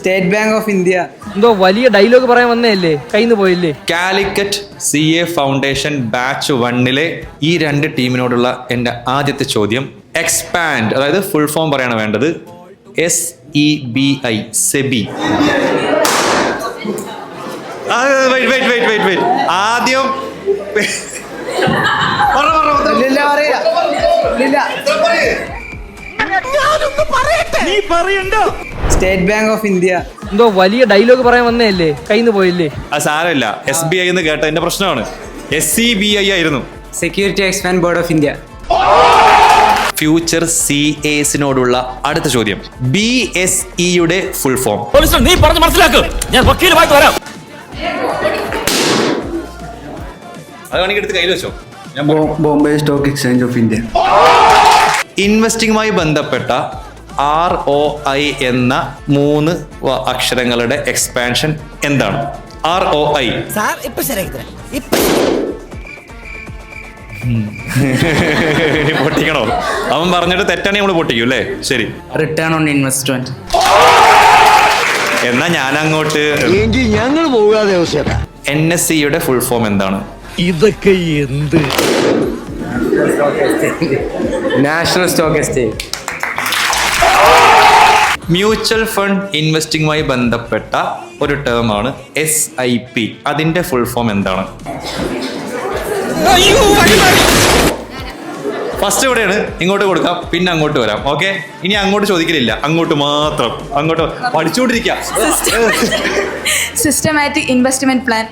State bank of India. എന്തോ വലിയ dialogue പറയാൻ വന്നതല്ലേ, കയ്യിന്ന് പോയില്ലേ? കാലിക്കറ്റ് CA ഫൗണ്ടേഷൻ ബാച്ച് 1-ലെ ഈ രണ്ട് ടീമിനോടുള്ള എൻ്റെ ആദ്യത്തെ ചോദ്യം, എക്സ്പാൻഡ് അതായത് ഫുൾ ഫോം പറയാണ് വേണ്ടത്. SEBI സെബി. ആദ്യം സ്റ്റേറ്റ് ബാങ്ക് ഓഫ് ഇന്ത്യ. എന്തോ വലിയ ഡയലോഗ് പറയാൻ വന്നതല്ലേ, കയ്യിന്ന് പോയില്ലേ? അത് സാരമില്ല, SBI എന്ന് കേട്ട എന്റെ പ്രശ്നമാണ്. SEBI ആയിരുന്നു. Security expand board of India. Future CAസിനോടുള്ള അടുത്ത ചോദ്യം, BSEയുടെ ഫുൾ ഫോം. നീ പറഞ്ഞു മനസ്സിലാക്ക്, ഞാൻ വക്കീലുമായിട്ട് വരാം. അത് വേണമെങ്കിൽ എടുത്ത് കയ്യിൽ വെച്ചോ. Bombay stock exchange of India. ഇൻവെസ്റ്റിംഗുമായി ബന്ധപ്പെട്ട ROI എന്ന 3 അക്ഷരങ്ങളുടെ എക്സ്പാൻഷൻ എന്താണ്? ROI. പൊട്ടിക്കണോ? അവൻ പറഞ്ഞിട്ട് തെറ്റാണെങ്കിൽ നമ്മൾ പൊട്ടിക്കും അല്ലേ? ശരി, റിട്ടേൺ ഓൺ ഇൻവെസ്റ്റ്മെന്റ്. എന്നാ ഞാൻ അങ്ങോട്ട്. ഞങ്ങൾ പോകാതെ NSEയുടെ ഫുൾ ഫോം എന്താണ്? ഇതൊക്കെ എന്ത്? National stock exchange. Mutual fund ഇൻവെസ്റ്റിംഗുമായി ബന്ധപ്പെട്ട ഒരു ടേമാണ് SIP. അതിന്റെ ഫുൾ ഫോം എന്താണ്? ഫസ്റ്റ് ഇവിടെയാണ്, ഇങ്ങോട്ട് കൊടുക്കാം, പിന്നെ അങ്ങോട്ട് വരാം. ഓക്കെ, ഇനി അങ്ങോട്ട് ചോദിക്കലില്ല, അങ്ങോട്ട് മാത്രം. അങ്ങോട്ട് പഠിച്ചുകൊണ്ടിരിക്കുക. Systematic investment plan.